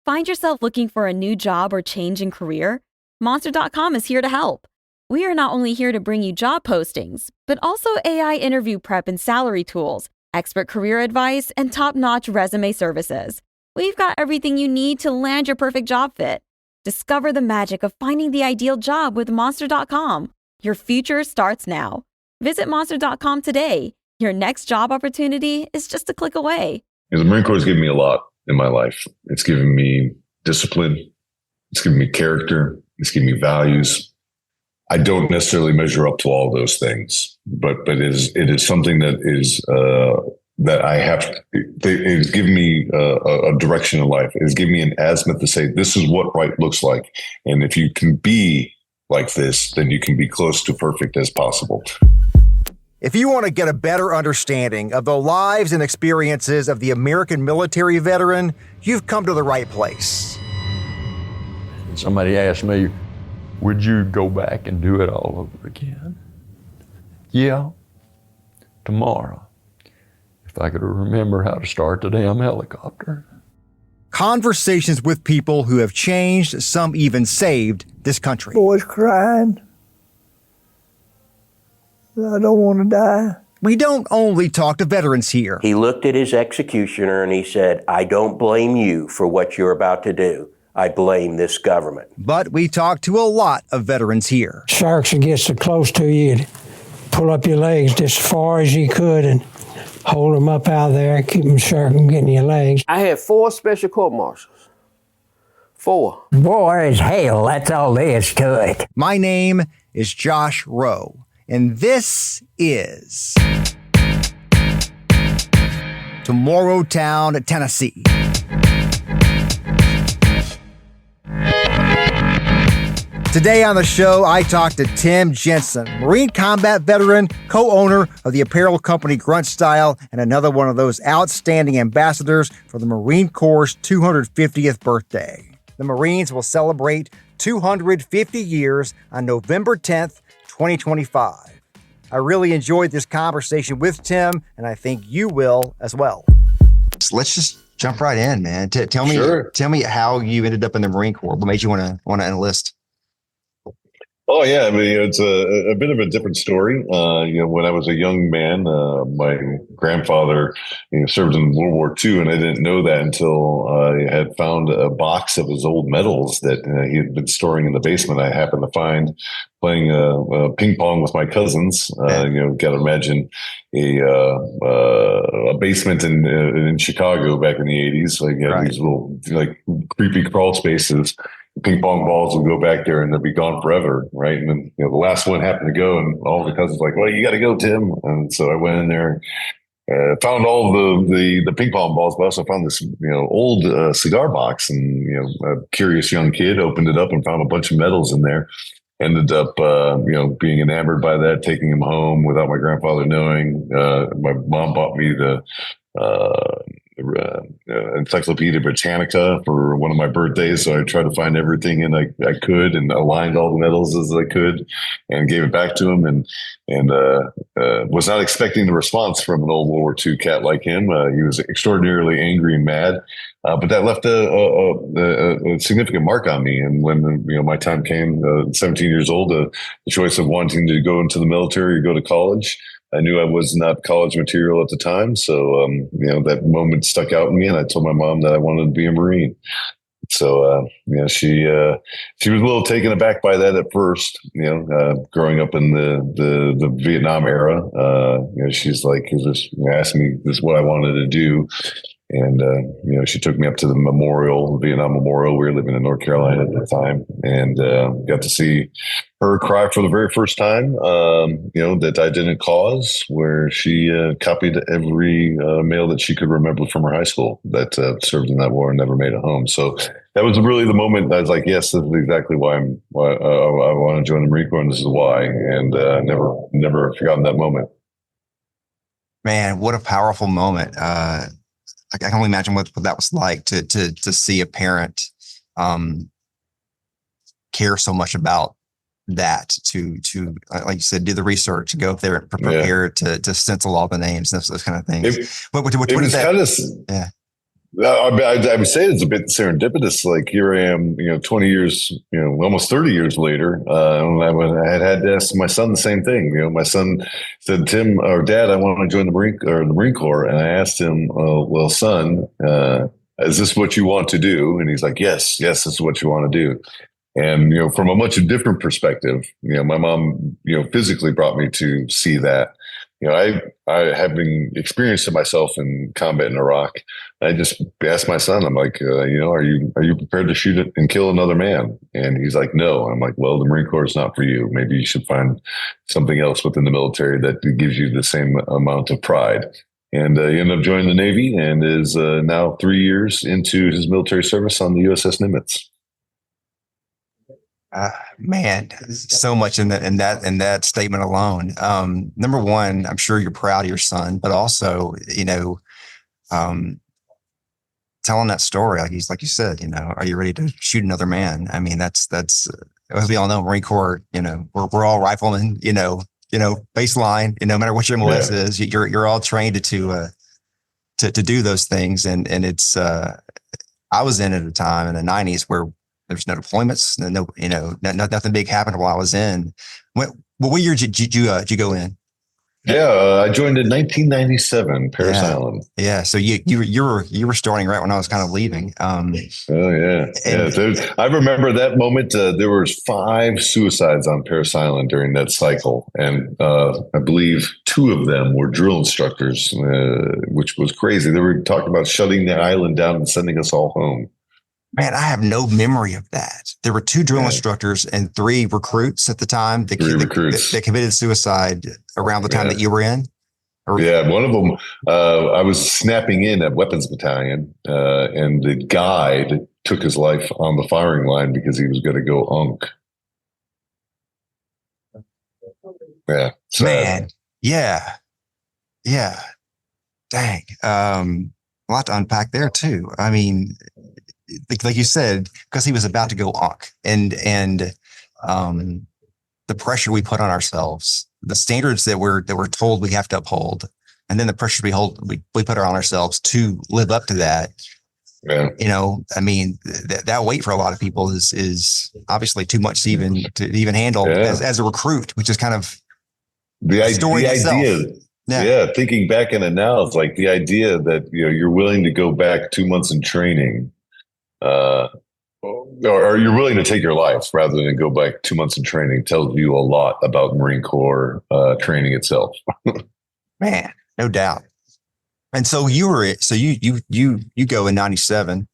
Find yourself looking for a new job or change in career? Monster.com is here to help. We are not only here to bring you job postings, but also AI interview prep and salary tools, expert career advice, and top-notch resume services. We've got everything you need to land your perfect job fit. Discover the magic of finding the ideal job with Monster.com. Your future starts now. Visit Monster.com today. Your next job opportunity is just a click away. The Marine Corps has given me a lot in my life. It's given me discipline. It's given me character. It's given me values. I don't necessarily measure up to all those things, but it is something that is that I have. It has given me a direction in life. It has given me an azimuth to say this is what right looks like, and if you can be like this, then you can be close to perfect as possible. If you want to get a better understanding of the lives and experiences of the American military veteran, you've come to the right place. Somebody asked me, would you go back and do it all over again? Yeah, tomorrow. If I could remember how to start the damn helicopter. Conversations with people who have changed, some even saved this country. Boys crying. I don't want to die. We don't only talk to veterans here. He looked at his executioner and he said, I don't blame you for what you're about to do. I blame this government. But we talk to a lot of veterans here. Sharks would get so close to you, you'd pull up your legs just as far as you could and hold them up out there, keep them shark from getting your legs. I had 4 special court-martials. 4. War is hell, that's all there is to it. My name is Josh Rowe, and this is Tomorrowtown, Tennessee. Today on the show, I talked to Tim Jensen, Marine combat veteran, co-owner of the apparel company Grunt Style, and another one of those outstanding ambassadors for the Marine Corps' 250th birthday. The Marines will celebrate 250 years on November 10th, 2025. I really enjoyed this conversation with Tim, and I think you will as well. So let's just jump right in, man. Tell me how you ended up in the Marine Corps. What made you want to enlist? Oh yeah, I mean it's a bit of a different story. When I was a young man, my grandfather served in World War II, and I didn't know that until I had found a box of his old medals that he had been storing in the basement. I happened to find playing ping pong with my cousins. Got to imagine a basement in Chicago back in the 80s. Like these little like creepy crawl spaces. Ping pong balls would go back there and they'll be gone forever, right? And then the last one happened to go, and all the cousins were like, "Well, you got to go, Tim." And so I went in there, found all the ping pong balls, but I also found this old cigar box, and a curious young kid opened it up and found a bunch of medals in there. Ended up being enamored by that, taking them home without my grandfather knowing. My mom bought me the Encyclopedia Britannica for one of my birthdays, so I tried to find everything and I could, and aligned all the medals as I could, and gave it back to him, and was not expecting the response from an old World War II cat like him. He was extraordinarily angry and mad, but that left a significant mark on me. And when my time came, 17 years old, the choice of wanting to go into the military or go to college, I knew I was not college material at the time. So, that moment stuck out in me, and I told my mom that I wanted to be a Marine. So, she was a little taken aback by that at first, growing up in the Vietnam era. She's like, asked me this is what I wanted to do. And, she took me up to the Vietnam Memorial. We were living in North Carolina at the time, and got to see her cry for the very first time, that I didn't cause, where she copied every male that she could remember from her high school that served in that war and never made it home. So that was really the moment I was like, yes, this is exactly why I want to join the Marine Corps, and this is why. And never forgotten that moment. Man, what a powerful moment. I can only imagine what that was like to see a parent care so much about that, to like you said, do the research, go up there and prepare to stencil all the names, those kind of things. I would say it's a bit serendipitous. Like here I am, 20 years, almost 30 years later. And I had to ask my son the same thing. My son said, "Tim or Dad, I want to join the Marine Corps." And I asked him, "Well, son, is this what you want to do?" And he's like, "Yes, this is what you want to do." And, from a much different perspective, my mom, physically brought me to see that. I having experienced it myself in combat in Iraq, I just asked my son, I'm like, are you prepared to shoot it and kill another man? And he's like, no. I'm like, well, the Marine Corps is not for you. Maybe you should find something else within the military that gives you the same amount of pride. And he ended up joining the Navy and is now 3 years into his military service on the USS Nimitz. Man, so much in that statement alone. Number one, I'm sure you're proud of your son, but also, telling that story, like you said, are you ready to shoot another man? I mean, that's as we all know, Marine Corps, we're all riflemen, baseline, no matter what your MLS is, you're all trained to do those things. And it's, I was in at a time in the 90s where there's no deployments, nothing big happened while I was in. What year did you go in? I joined in 1997, Paris Island. Yeah, so you were starting right when I was kind of leaving. I remember that moment. There was 5 suicides on Paris Island during that cycle, and I believe 2 of them were drill instructors, which was crazy. They were talking about shutting the island down and sending us all home. Man, I have no memory of that. There were 2 drill instructors and 3 recruits at the time that committed suicide around the time that you were in. One of them, I was snapping in at Weapons Battalion, and the guide took his life on the firing line because he was going to go UNC. Yeah. Man. Yeah. Dang. A lot to unpack there too. I mean, like you said, because he was about to go UNC, and the pressure we put on ourselves, the standards that we're told we have to uphold, and then the pressure we put on ourselves to live up to that. Yeah. I mean, that weight for a lot of people is obviously too much to even handle as a recruit, which is kind of the idea. Yeah. Thinking back in it now, it's like the idea that you're willing to go back 2 months in training. Or you're willing to take your life rather than go back 2 months in training tells you a lot about Marine Corps training itself. Man, no doubt. And so you go in 97.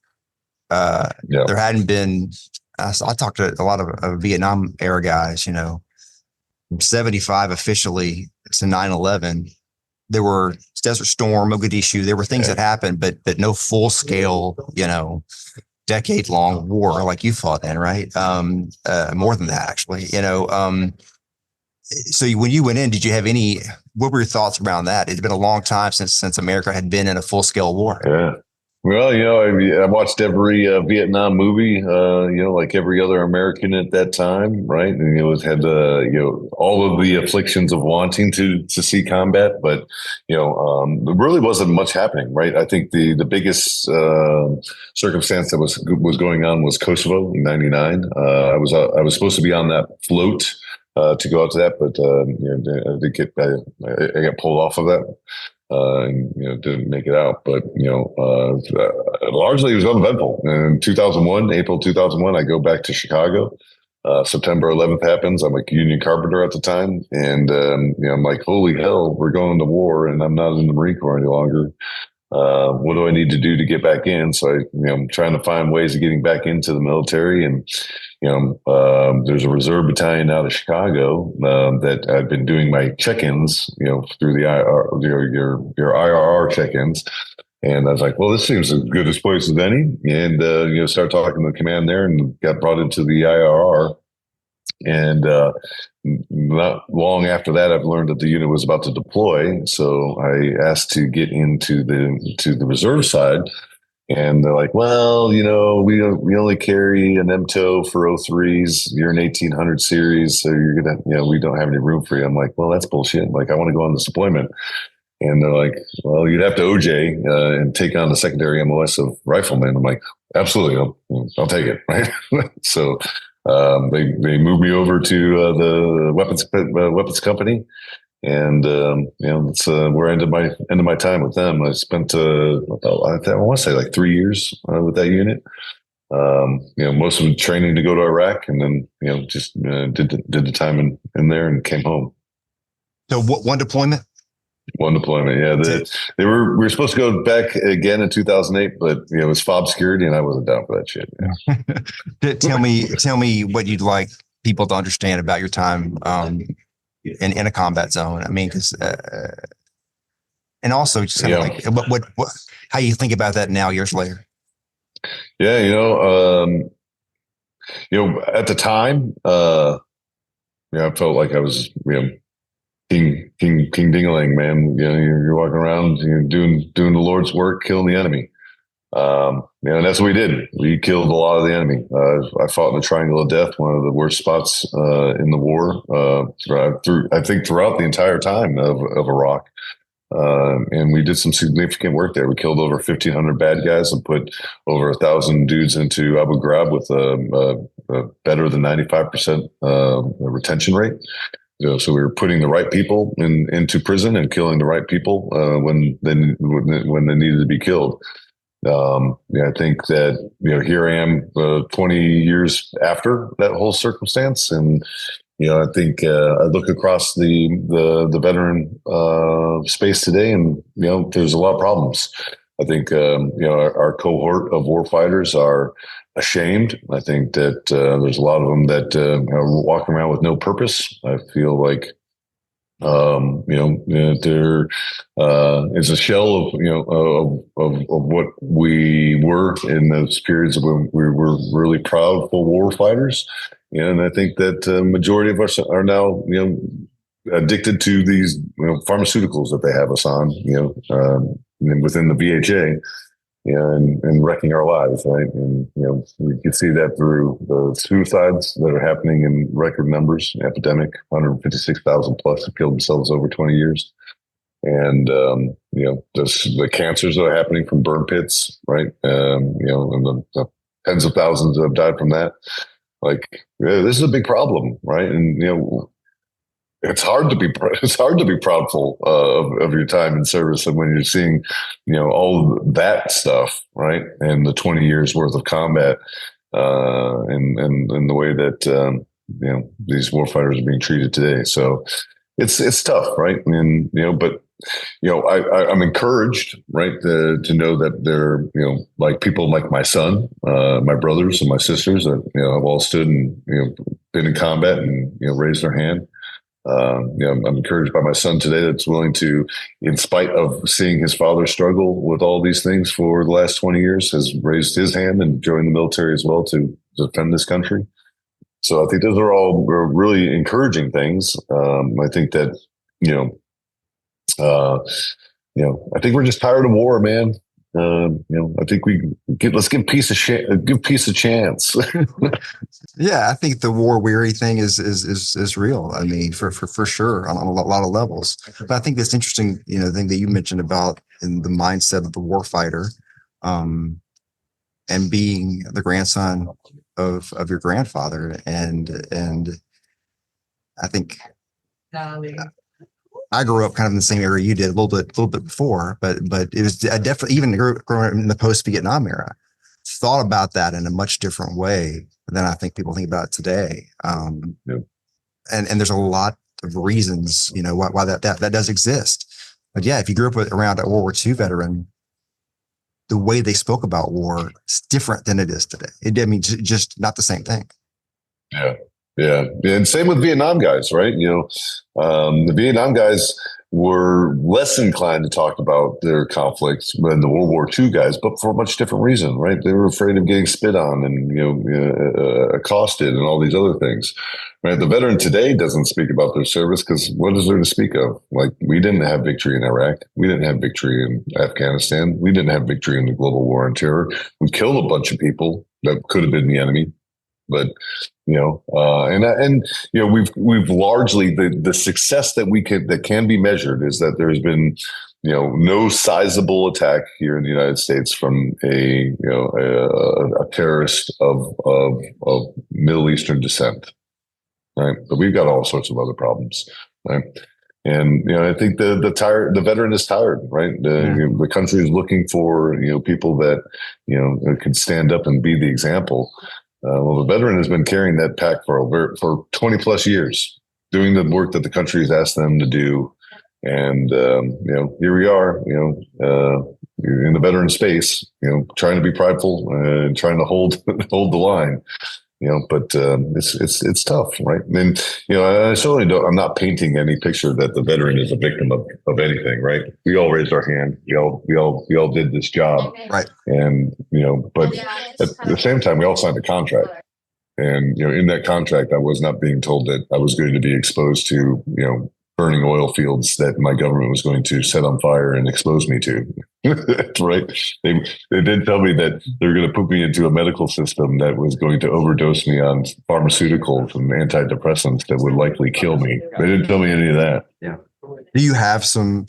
There hadn't been. I talked to a lot of Vietnam era guys. From 75 officially to 9/11. There were Desert Storm, Mogadishu. There were things that happened, but no full scale, decade-long war like you fought in, right? More than that, actually. So when you went in, did you have what were your thoughts around that? It's been a long time since America had been in a full-scale war. Yeah. Well, I watched every Vietnam movie, like every other American at that time, right? And it had all of the afflictions of wanting to see combat, but there really wasn't much happening, right? I think the biggest circumstance that was going on was Kosovo in '99. I was supposed to be on that float to go out to that, but I got pulled off of that. And didn't make it out, but largely it was uneventful. In 2001, April 2001, I go back to Chicago. September 11th happens. I'm a union carpenter at the time, and I'm like, holy hell, we're going to war, and I'm not in the Marine Corps any longer. What do I need to do to get back in? So I'm trying to find ways of getting back into the military, and there's a reserve battalion out of Chicago that I've been doing my check-ins, through the your IRR check-ins, and I was like, well, this seems as good a place as any, and start talking to the command there, and got brought into the IRR. And not long after that, I've learned that the unit was about to deploy. So I asked to get into the reserve side, and they're like, "Well, we only carry an MTO for 03s. You're an 1800 series, so you're gonna, we don't have any room for you." I'm like, "Well, that's bullshit. Like, I want to go on this deployment." And they're like, well, you'd have to OJ and take on the secondary MOS of riflemen. I'm like, absolutely, I'll take it, right? So they moved me over to the weapons company, and that's where I ended my time with them. I spent I want to say like 3 years with that unit. Most of the training to go to Iraq, and then just did the time in there and came home. So one deployment. One deployment, yeah. We were supposed to go back again in 2008, but it was fob security, and I wasn't down for that shit. Yeah. Tell me what you'd like people to understand about your time in a combat zone. I mean, because and also just kind of like what how you think about that now, years later. Yeah, at the time, I felt like I was King Dingaling, man. You're walking around, doing the Lord's work, killing the enemy. And that's what we did. We killed a lot of the enemy. I fought in the Triangle of Death, one of the worst spots in the war. I think throughout the entire time of Iraq. And we did some significant work there. We killed over 1,500 bad guys and put over 1,000 dudes into Abu Ghraib with a better than 95% retention rate. So we were putting the right people into prison and killing the right people when they needed to be killed. I think that here I am 20 years after that whole circumstance, and I think I look across the veteran space today, and there's a lot of problems. I think our cohort of warfighters are ashamed. I think that there's a lot of them that are walking around with no purpose. I feel like there is a shell of what we were in those periods when we were really proudful war fighters. And I think that majority of us are now addicted to these pharmaceuticals that they have us on within the VHA. And wrecking our lives, right? And we can see that through the suicides that are happening in record numbers. Epidemic, 156,000 plus have killed themselves over 20 years, and the cancers that are happening from burn pits, right? And the tens of thousands that have died from that. Like, this is a big problem, right? And it's hard to be proudful of your time in service, and when you're seeing all that stuff, right, and the 20 years worth of combat, and the way that these warfighters are being treated today. So it's tough, right? And but I'm encouraged, right, to know that there like people like my son, my brothers, and my sisters that have all stood and been in combat and raised their hand. I'm encouraged by my son today that's willing to, in spite of seeing his father struggle with all these things for the last 20 years, has raised his hand and joined the military as well to defend this country. So I think those are all really encouraging things. I think that, I think we're just tired of war, man. I think let's give peace a chance. Yeah, I think the war weary thing is real. I mean, for sure on a lot of levels. But I think this interesting, thing that you mentioned about in the mindset of the warfighter, and being the grandson of your grandfather, and I think I grew up kind of in the same area you did, a little bit before, but it was definitely, even growing up in the post-Vietnam era, thought about that in a much different way than I think people think about it today. And there's a lot of reasons, why that does exist. But yeah, if you grew up around a World War II veteran, the way they spoke about war is different than it is today. Just not the same thing. Yeah. Yeah. And same with Vietnam guys, right? The Vietnam guys were less inclined to talk about their conflicts than the World War II guys, but for a much different reason, right? They were afraid of getting spit on and, accosted and all these other things, right? The veteran today doesn't speak about their service because what is there to speak of? Like, we didn't have victory in Iraq. We didn't have victory in Afghanistan. We didn't have victory in the global war on terror. We killed a bunch of people that could have been the enemy. But we've largely the success that can be measured is that there's been no sizable attack here in the United States from a terrorist of Middle Eastern descent, right? But we've got all sorts of other problems, right? And I think the veteran is tired, right? The country is looking for people that can stand up and be the example. Well, the veteran has been carrying that pack for 20 plus years, doing the work that the country has asked them to do. And, here we are, in the veteran space, trying to be prideful and trying to hold the line, but it's tough, right? And, I certainly don't, I'm not painting any picture that the veteran is a victim of anything, right? We all raised our hand. We all did this job. Right. And, but at the same time, we all signed a contract. And, in that contract, I was not being told that I was going to be exposed to, burning oil fields that my government was going to set on fire and expose me to. Right? They did tell me that they were going to put me into a medical system that was going to overdose me on pharmaceuticals and antidepressants that would likely kill me. They didn't tell me any of that. Yeah. Do you have some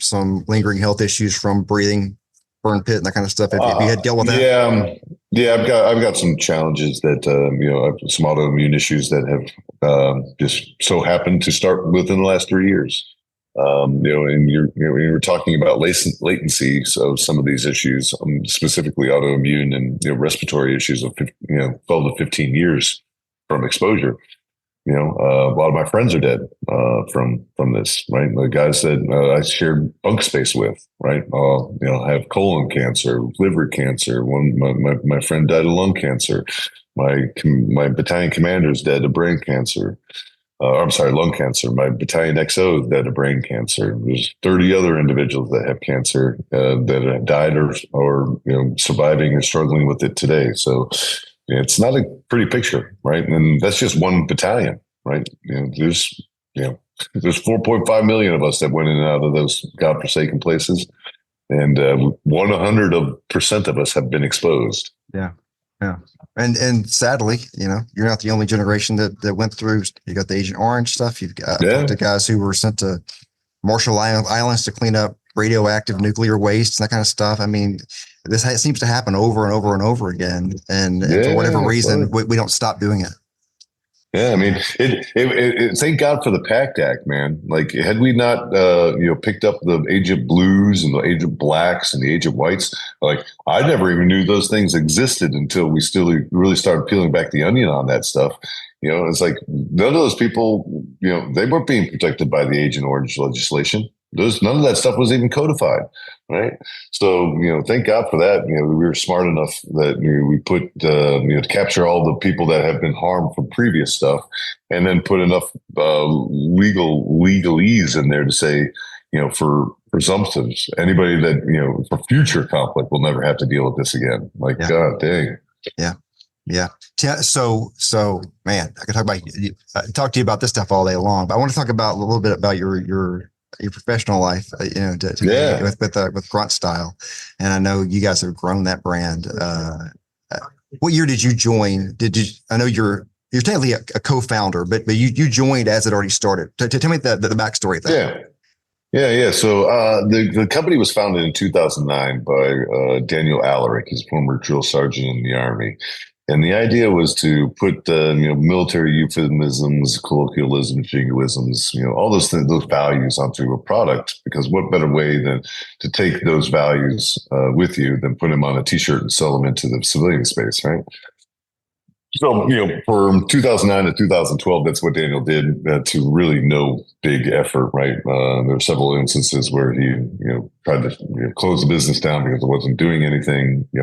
lingering health issues from breathing, burn pit, and that kind of stuff? Have you had dealt with that? Yeah. I've got some challenges that I've some autoimmune issues that have just so happened to start within the last 3 years. And you're talking about latency. So some of these issues, specifically autoimmune and respiratory issues of 12 to 15 years from exposure. A lot of my friends are dead from this, right? The guys that I shared bunk space with, right? Have colon cancer, liver cancer. My friend died of lung cancer. My battalion commander's dead of brain cancer. Lung cancer. My battalion XO is dead of brain cancer. There's 30 other individuals that have cancer that have died or surviving or struggling with it today. So it's not a pretty picture, right? And that's just one battalion, right? There's 4.5 million of us that went in and out of those godforsaken places, and 100% of us have been exposed. Yeah. And sadly, you're not the only generation that went through. You got the Agent Orange stuff. You've got the guys who were sent to Marshall Islands to clean up radioactive nuclear waste and that kind of stuff. I mean, this seems to happen over and over and over again. And for whatever reason, we don't stop doing it. Yeah, I mean, it thank God for the PACT Act, man. Like, had we not, picked up the Agent Blues and the Agent Blacks and the Agent Whites, like, I never even knew those things existed until we really started peeling back the onion on that stuff. It's like none of those people, they weren't being protected by the Agent Orange legislation. None of that stuff was even codified, right? So, thank God for that. We were smart enough that we put, to capture all the people that have been harmed from previous stuff, and then put enough legalese in there to say, for presumptives, anybody that for future conflict will never have to deal with this again. Like, God dang. Yeah. Yeah. So man, I could talk to you about this stuff all day long, but I want to talk about a little bit about your professional life, with Grunt Style. And I know you guys have grown that brand. What year did you join? I know you're technically a co-founder, but you joined as it already started. Tell me the backstory of that. Yeah. So the company was founded in 2009 by Daniel Alaric. He's a former drill sergeant in the Army. And the idea was to put military euphemisms, colloquialisms, jingoisms, all those values onto a product. Because what better way than to take those values with you than put them on a T-shirt and sell them into the civilian space, right? So, from 2009 to 2012, that's what Daniel did, to really no big effort, right? There were several instances where he, tried to close the business down because it wasn't doing anything. He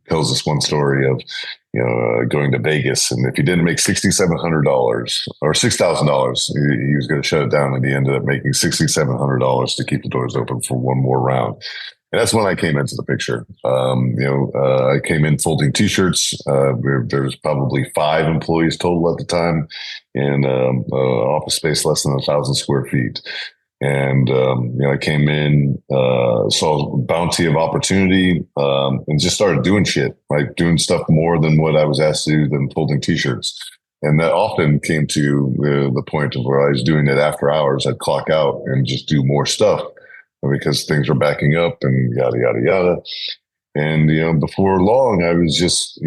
tells us one story of, going to Vegas, and if he didn't make $6,700 or $6,000, he was going to shut it down, and he ended up making $6,700 to keep the doors open for one more round. And that's when I came into the picture. I came in folding T-shirts. There was probably 5 employees total at the time, and office space less than 1,000 square feet. And I came in, saw a bounty of opportunity, and just started doing shit, like doing stuff more than what I was asked to do than folding T-shirts. And that often came to the point of where I was doing it after hours. I'd clock out and just do more stuff. because things were backing up and yada, yada, yada. And, before long, I was just,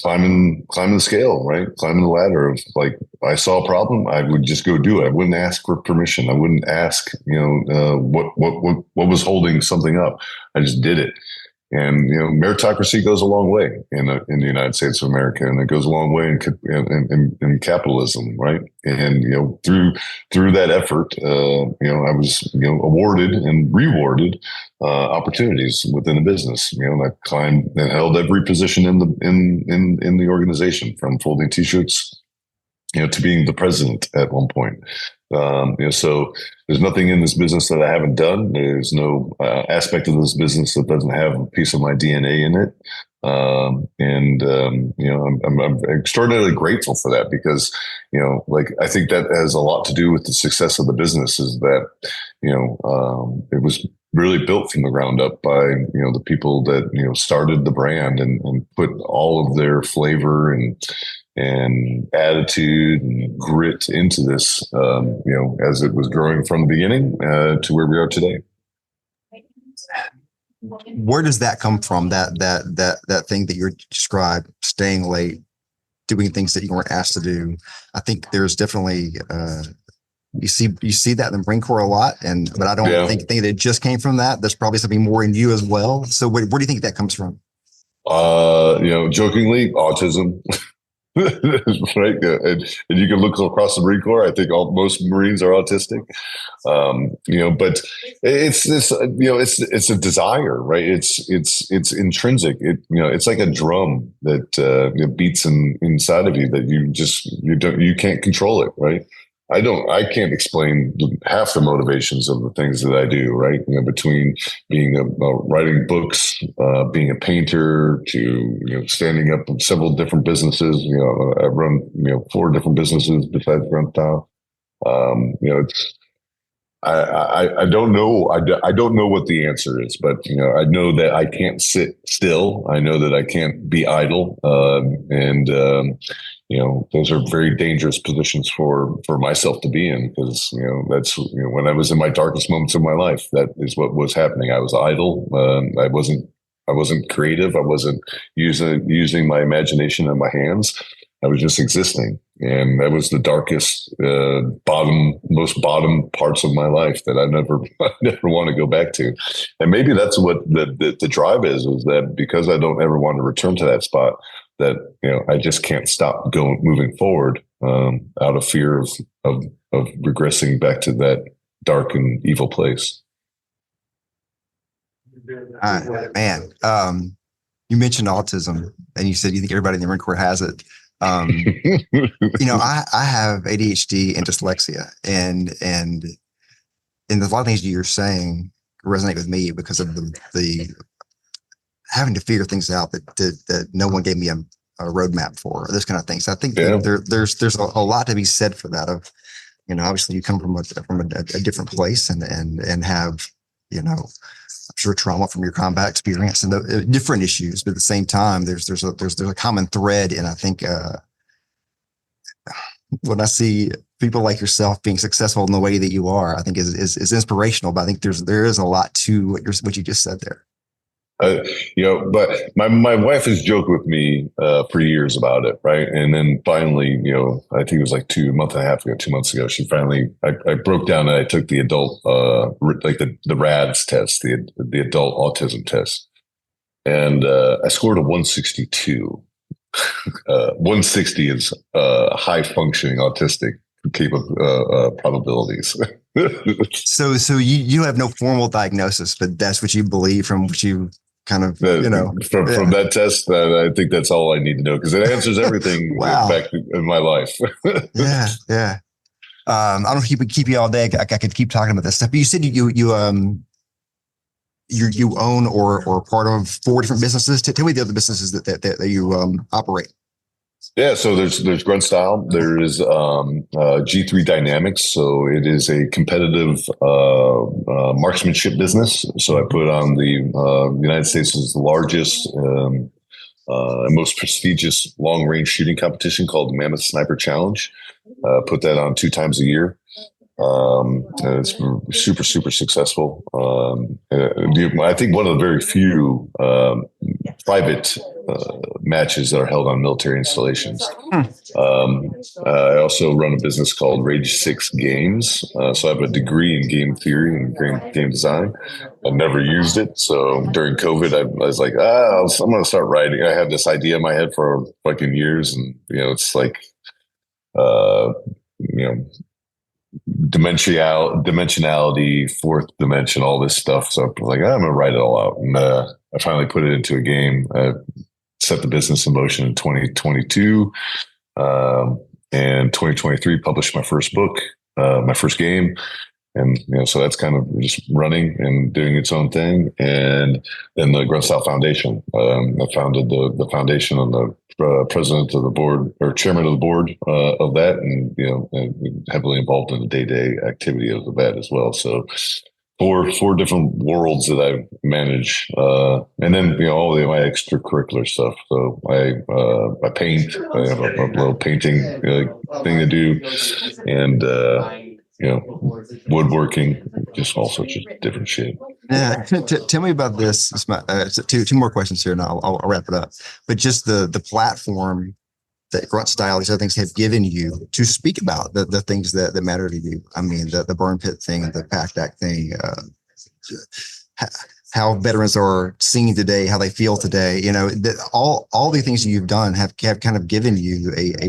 climbing the scale, right? Climbing the ladder of like, I saw a problem, I would just go do it. I wouldn't ask for permission. I wouldn't ask, what was holding something up. I just did it. And meritocracy goes a long way in the United States of America, and it goes a long way in capitalism, right? And through that effort, I was awarded and rewarded opportunities within the business. And I climbed and held every position in the organization, from folding T-shirts, to being the president at one point. So there's nothing in this business that I haven't done. There's no aspect of this business that doesn't have a piece of my DNA in it. I'm extraordinarily grateful for that, because, I think that has a lot to do with the success of the business, is that, it was really built from the ground up by, the people that, started the brand and put all of their flavor and attitude and grit into this, as it was growing from the beginning to where we are today. Where does that come from? That thing that you described, staying late, doing things that you weren't asked to do. I think there's definitely you see that in the Marine Corps a lot, but I don't think that it just came from that. There's probably something more in you as well. So where do you think that comes from? Jokingly, autism. Right, and you can look across the Marine Corps. I think most Marines are autistic, but it's this, it's a desire, right? It's intrinsic. It's like a drum that beats inside of you that you can't control it, right? I can't explain half the motivations of the things that I do, right? Between being writing books, being a painter, to, standing up in several different businesses. I run, 4 different businesses besides Grunt Style. I don't know. I don't know what the answer is, but, I know that I can't sit still. I know that I can't be idle. Those are very dangerous positions for myself to be in, because, that's, when I was in my darkest moments of my life, that is what was happening. I was idle. I wasn't creative. I wasn't using my imagination and my hands. I was just existing. And that was the darkest, most bottom parts of my life that I never want to go back to. And maybe that's what the drive is that because I don't ever want to return to that spot, that, I just can't stop moving forward, out of fear of regressing back to that dark and evil place. Man, you mentioned autism, and you said you think everybody in the Marine Corps has it. I have ADHD and dyslexia, and there's a lot of things you're saying resonate with me because of the having to figure things out that no one gave me a roadmap for, those kind of things. So I think there's a lot to be said for that. Of, obviously you come from a different place and have, I'm sure, trauma from your combat experience and the different issues, but at the same time, there's a common thread. And I think when I see people like yourself being successful in the way that you are, I think is inspirational. But I think there is a lot to what you just said there. But my wife has joked with me for years about it, right? And then finally, I think it was like 2 months ago, she finally, I broke down and I took the adult, like the RADS test, the adult autism test, and I scored a 162. 160 is high functioning autistic probabilities. So you have no formal diagnosis, but that's what you believe from what you kind of, from that test. I think that's all I need to know, because it answers everything. Wow. Back in my life. Yeah. I don't know if you could keep you all day. I could keep talking about this stuff, but you said you own or part of 4 different businesses. Tell me the other businesses that you operate. Yeah, so there's Grunt Style. There is G3 Dynamics. So it is a competitive marksmanship business. So I put on the United States' largest and most prestigious long range shooting competition called the Mammoth Sniper Challenge. Put that on 2 times a year. It's super, super successful. I think one of the very few private matches that are held on military installations. I also run a business called Rage 6 Games. So I have a degree in game theory and game design. I never used it. So during COVID, I was like, I'm going to start writing. I had this idea in my head for fucking years. And, it's like, dimensionality, fourth dimension, all this stuff. So I was like, I'm going to write it all out. And I finally put it into a game. I set the business in motion in 2022. And 2023 published my first book, my first game. And, so that's kind of just running and doing its own thing. And then the Grunt Style Foundation. I founded the foundation. I'm the president of the board or chairman of the board of that. And, and heavily involved in the day-to-day activity of that as well. So four different worlds that I manage. And then, all of my extracurricular stuff. So I paint, I have a little painting thing to do. And, woodworking, just all sorts of different shit. Yeah, tell me about this. It's my, two more questions here, and I'll wrap it up. But just the platform that Grunt Style, these other things have given you to speak about the things that matter to you. I mean, the burn pit thing, the PACT Act thing, how veterans are seen today, how they feel today. All the things you've done have kind of given you a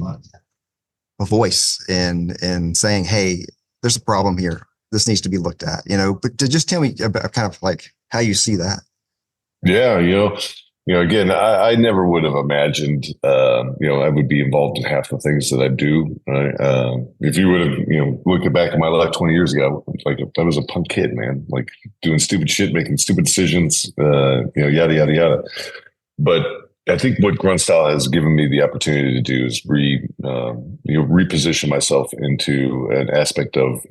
voice in saying, hey, there's a problem here. This needs to be looked at, but to just tell me about kind of like how you see that. Yeah. Again, I never would have imagined, I would be involved in half the things that I do. Right? If you would have, looking back at my life 20 years ago, like I was a punk kid, man, like doing stupid shit, making stupid decisions, yada, yada, yada. But I think what Grunt Style has given me the opportunity to do is reposition myself into an aspect of,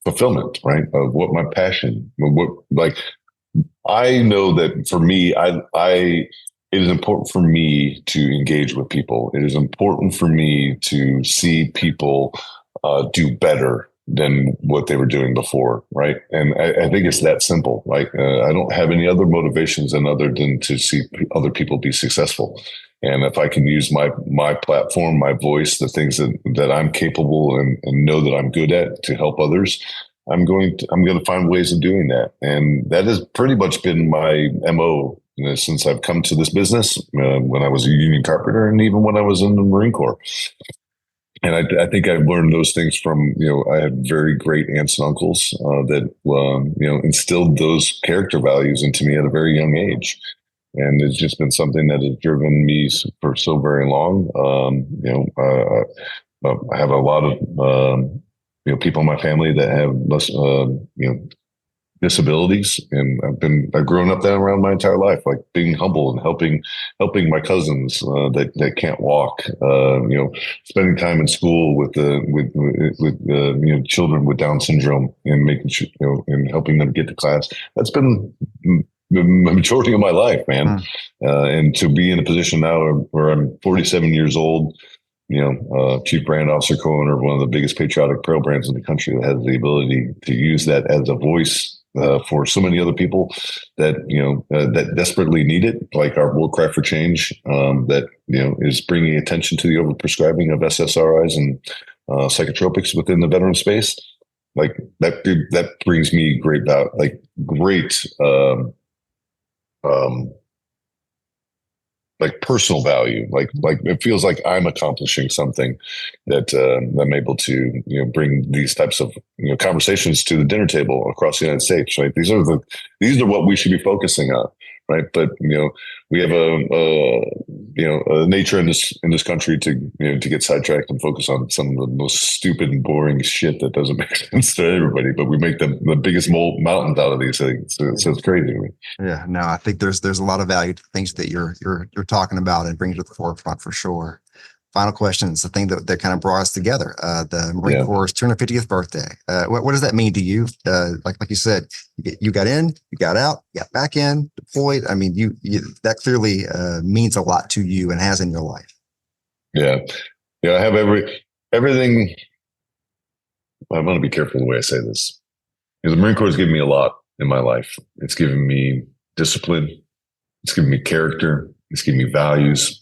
fulfillment, right? Of what my passion, I know that for me, it is important for me to engage with people. It is important for me to see people do better than what they were doing before, right? And I think it's that simple. Like I don't have any other motivations other than to see other people be successful. And if I can use my platform, my voice, the things that I'm capable and know that I'm good at to help others, I'm going to find ways of doing that. And that has pretty much been my MO since I've come to this business, when I was a union carpenter and even when I was in the Marine Corps. And I think I've learned those things from, I had very great aunts and uncles that, instilled those character values into me at a very young age. And it's just been something that has driven me for so very long. I have a lot of, people in my family that have less, disabilities, and I've grown up that around my entire life, like being humble and helping my cousins that can't walk, spending time in school with children with Down syndrome and making sure, and helping them get to class. That's been the majority of my life, man. And to be in a position now where I'm 47 years old, chief brand officer, co-owner of one of the biggest patriotic apparel brands in the country, that has the ability to use that as a voice for so many other people that that desperately need it, like our World Cry for Change, that is bringing attention to the overprescribing of SSRIs and psychotropics within the veteran space. Like that brings me great like personal value, like it feels like I'm accomplishing something that I'm able to bring these types of conversations to the dinner table across the United States. Right, these are what we should be focusing on, right? But we have a nature in this country to get sidetracked and focus on some of the most stupid and boring shit that doesn't make sense to everybody. But we make the biggest mountains out of these things. So it's crazy to me. Yeah, no, I think there's a lot of value to things that you're talking about and bringing to the forefront for sure. Final question is the thing that kind of brought us together. The Marine Corps' 250th birthday. What does that mean to you? Like you said, you got in, you got out, you got back in, deployed. I mean, you that clearly means a lot to you and has in your life. Yeah. I have everything I'm going to be careful the way I say this. The Marine Corps has given me a lot in my life. It's given me discipline. It's given me character. It's given me values.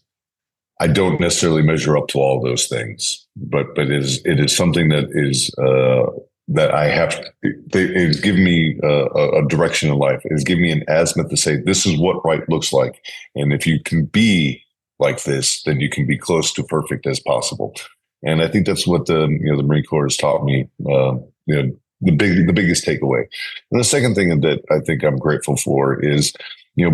I don't necessarily measure up to all those things, but it is something that is that I have. It's given me a direction in life. It's given me an azimuth to say this is what right looks like, and if you can be like this, then you can be close to perfect as possible. And I think that's what the Marine Corps has taught me. The biggest takeaway. And the second thing that I think I'm grateful for is,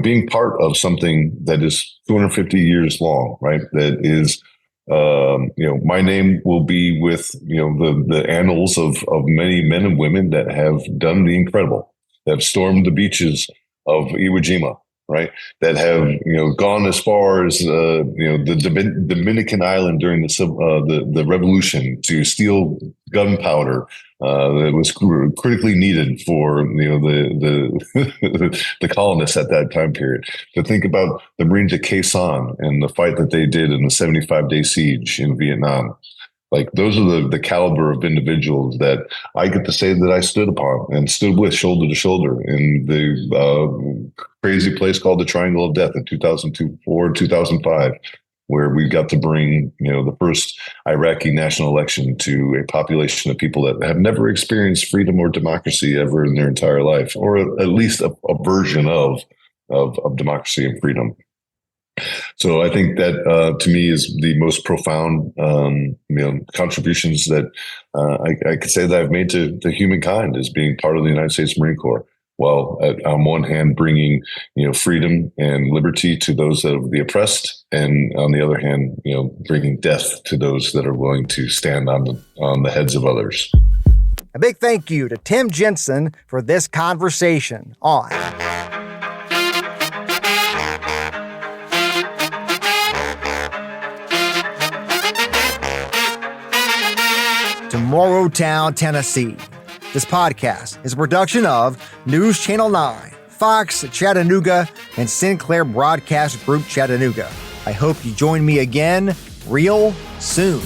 being part of something that is 250 years long, right? That is, my name will be with, the annals of many men and women that have done the incredible, that have stormed the beaches of Iwo Jima, right? That have, gone as far as, the Dominican island during the revolution to steal gunpowder that was critically needed for, the colonists at that time period. To think about the Marines at Quai San and the fight that they did in the 75-day siege in Vietnam. Like, those are the caliber of individuals that I get to say that I stood upon and stood with shoulder to shoulder in the crazy place called the Triangle of Death in 2004, 2005, where we got to bring, the first Iraqi national election to a population of people that have never experienced freedom or democracy ever in their entire life, or at least a version of democracy and freedom. So I think that to me is the most profound, contributions that I could say that I've made to humankind as being part of the United States Marine Corps. Well, on one hand, bringing freedom and liberty to those of the oppressed, and on the other hand, bringing death to those that are willing to stand on the heads of others. A big thank you to Tim Jensen for this conversation on to Morrowtown, Tennessee. This podcast is a production of News Channel 9, Fox Chattanooga, and Sinclair Broadcast Group Chattanooga. I hope you join me again real soon.